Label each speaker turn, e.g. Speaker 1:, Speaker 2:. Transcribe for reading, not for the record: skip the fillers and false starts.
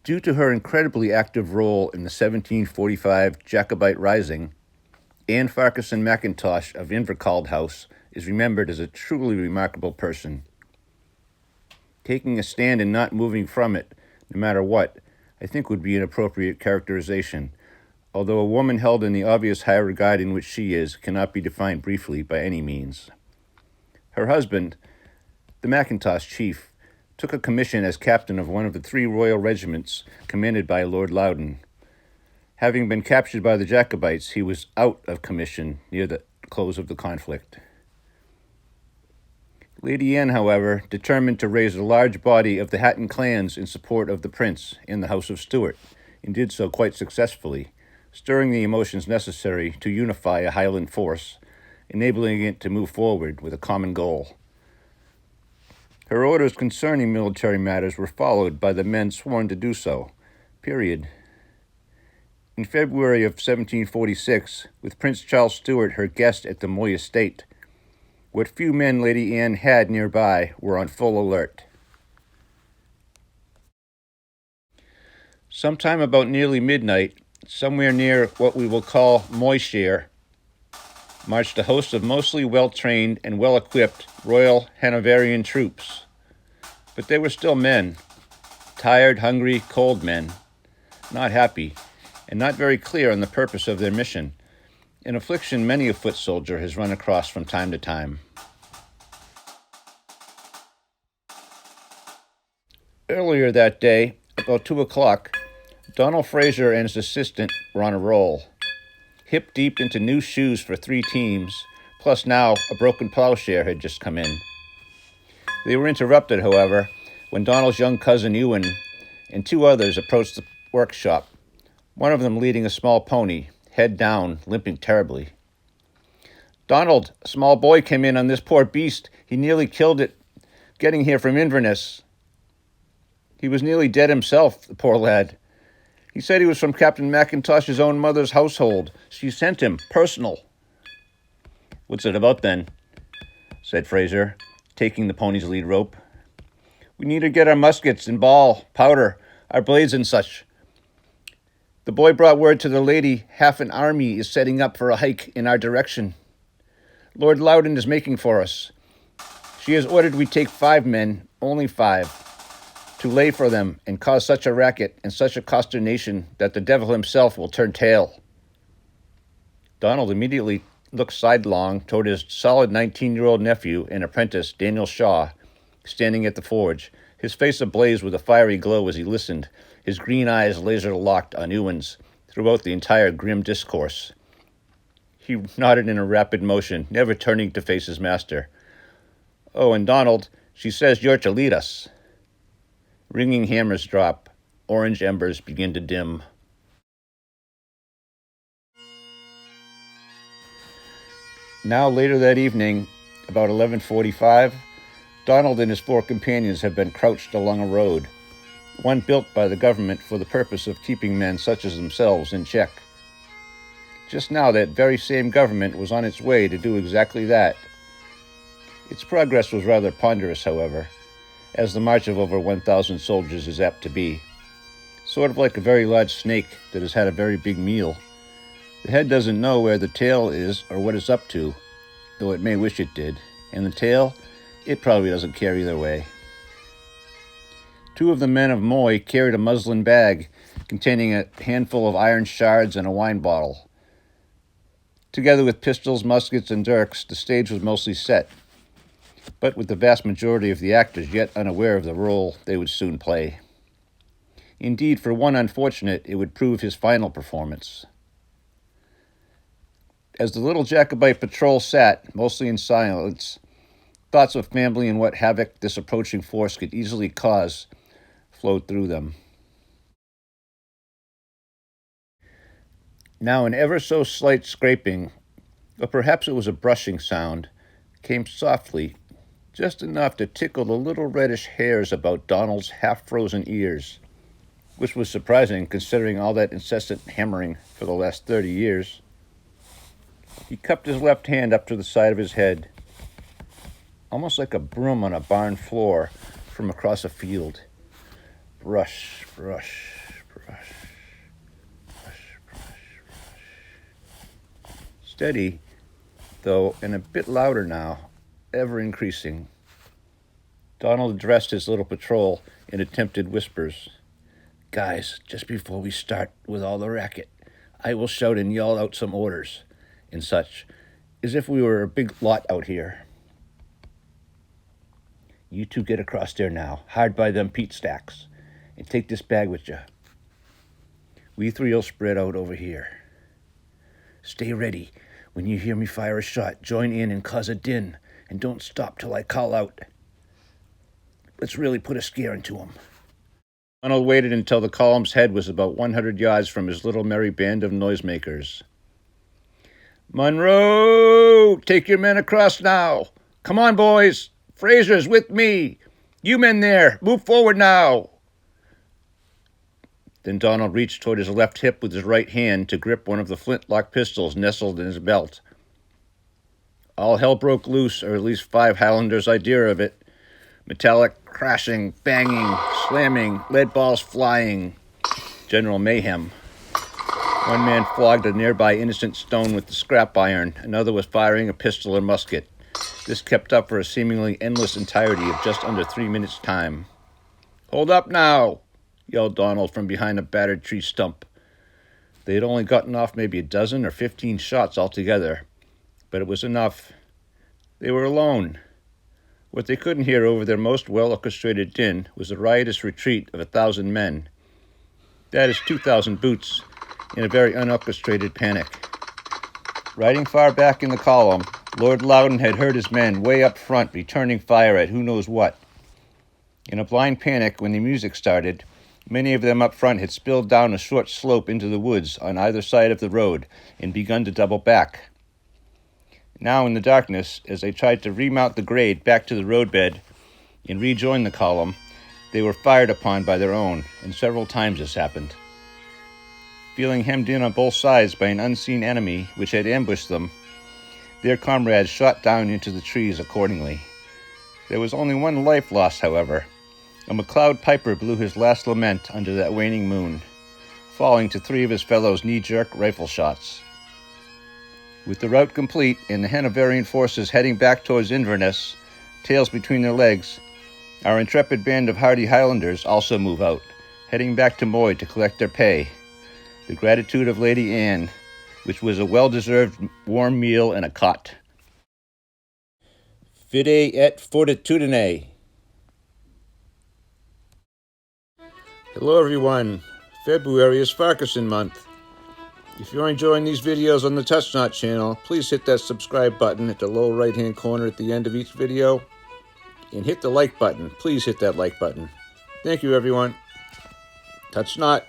Speaker 1: Due to her incredibly active role in the 1745 Jacobite Rising, Anne Farquharson McIntosh of Invercald House is remembered as a truly remarkable person. Taking a stand and not moving from it, no matter what, I think would be an appropriate characterization, although a woman held in the obvious high regard in which she is cannot be defined briefly by any means. Her husband, the McIntosh chief, took a commission as captain of one of the 3 royal regiments commanded by Lord Loudon. Having been captured by the Jacobites, he was out of commission near the close of the conflict. Lady Anne, however, determined to raise a large body of the Hatton clans in support of the prince and the House of Stuart, and did so quite successfully, stirring the emotions necessary to unify a Highland force, enabling it to move forward with a common goal. Her orders concerning military matters were followed by the men sworn to do so, period. In February of 1746, with Prince Charles Stuart her guest at the Moy estate, what few men Lady Anne had nearby were on full alert. Sometime about nearly midnight, somewhere near what we will call Moyshire, marched a host of mostly well-trained and well-equipped Royal Hanoverian troops. But they were still men, tired, hungry, cold men, not happy, and not very clear on the purpose of their mission, an affliction many a foot soldier has run across from time to time. Earlier that day, about 2 o'clock, Donald Fraser and his assistant were on a roll, hip deep into new shoes for 3 teams, plus now a broken plowshare had just come in. They were interrupted, however, when Donald's young cousin Ewan and 2 others approached the workshop, one of them leading a small pony, head down, limping terribly. "Donald, a small boy came in on this poor beast. He nearly killed it, getting here from Inverness. He was nearly dead himself, the poor lad. He said he was from Captain McIntosh's own mother's household. She sent him, personal." "What's it about, then?" said Fraser, taking the pony's lead rope. "We need to get our muskets and ball, powder, our blades and such. The boy brought word to the lady half an army is setting up for a hike in our direction. Lord Loudon is making for us. She has ordered we take 5 men, only 5, to lay for them and cause such a racket and such a consternation that the devil himself will turn tail." Donald immediately looked sidelong toward his solid 19-year-old nephew and apprentice, Daniel Shaw, standing at the forge, his face ablaze with a fiery glow as he listened, his green eyes laser-locked on Ewan's throughout the entire grim discourse. He nodded in a rapid motion, never turning to face his master. "Oh, and Donald, she says you're to lead us." Ringing hammers drop. Orange embers begin to dim. Now, later that evening, about 11:45, Donald and his 4 companions have been crouched along a road, one built by the government for the purpose of keeping men such as themselves in check. Just now, that very same government was on its way to do exactly that. Its progress was rather ponderous, however, as the march of over 1,000 soldiers is apt to be. Sort of like a very large snake that has had a very big meal. The head doesn't know where the tail is or what it's up to, though it may wish it did. And the tail, it probably doesn't care either way. 2 of the men of Moy carried a muslin bag containing a handful of iron shards and a wine bottle. Together with pistols, muskets, and dirks, the stage was mostly set, but with the vast majority of the actors yet unaware of the role they would soon play. Indeed, for one unfortunate, it would prove his final performance. As the little Jacobite patrol sat, mostly in silence, thoughts of family and what havoc this approaching force could easily cause flowed through them. Now an ever so slight scraping, or perhaps it was a brushing sound, came softly, just enough to tickle the little reddish hairs about Donald's half-frozen ears, which was surprising considering all that incessant hammering for the last 30 years. He cupped his left hand up to the side of his head, almost like a broom on a barn floor from across a field. Brush, brush. Steady, though, and a bit louder now, ever increasing. Donald addressed his little patrol in attempted whispers. Guys, just before we start with all the racket, I will shout and yell out some orders and such, as if we were a big lot out here. You two get across there now, hard by them peat stacks, and take this bag with you. We three'll spread out over here. Stay ready. When you hear me fire a shot, join in and cause a din, and don't stop till I call out. Let's really put a scare into 'em. Donald waited until the column's head was about 100 yards from his little merry band of noisemakers. Monroe, take your men across now. Come on, boys. Fraser's with me. You men there, move forward now. Then Donald reached toward his left hip with his right hand to grip one of the flintlock pistols nestled in his belt. All hell broke loose, or at least 5 Highlanders' idea of it. Metallic crashing, banging, slamming, lead balls flying. General mayhem. One man flogged a nearby innocent stone with the scrap iron. Another was firing a pistol or musket. This kept up for a seemingly endless entirety of just under 3 minutes' time. Hold up now, yelled Donald from behind a battered tree stump. They had only gotten off maybe a dozen or 15 shots altogether, but it was enough. They were alone. What they couldn't hear over their most well-orchestrated din was the riotous retreat of 1,000 men. That is 2,000 boots in a very unorchestrated panic. Riding far back in the column, Lord Loudon had heard his men way up front returning fire at who knows what. In a blind panic, when the music started, many of them up front had spilled down a short slope into the woods on either side of the road and begun to double back. Now in the darkness, as they tried to remount the grade back to the roadbed and rejoin the column, they were fired upon by their own, and several times this happened. Feeling hemmed in on both sides by an unseen enemy which had ambushed them, their comrades shot down into the trees accordingly. There was only one life lost, however. A McLeod piper blew his last lament under that waning moon, falling to 3 of his fellows' knee-jerk rifle shots. With the rout complete and the Hanoverian forces heading back towards Inverness, tails between their legs, our intrepid band of hardy Highlanders also move out, heading back to Moy to collect their pay, the gratitude of Lady Anne, which was a well-deserved warm meal and a cot. Fide Et Fortitudine. Hello everyone. February is Farquharson month. If you're enjoying these videos on the Touch Not channel, please hit that subscribe button at the lower right-hand corner at the end of each video. And hit the like button. Please hit that like button. Thank you everyone. Touch Not.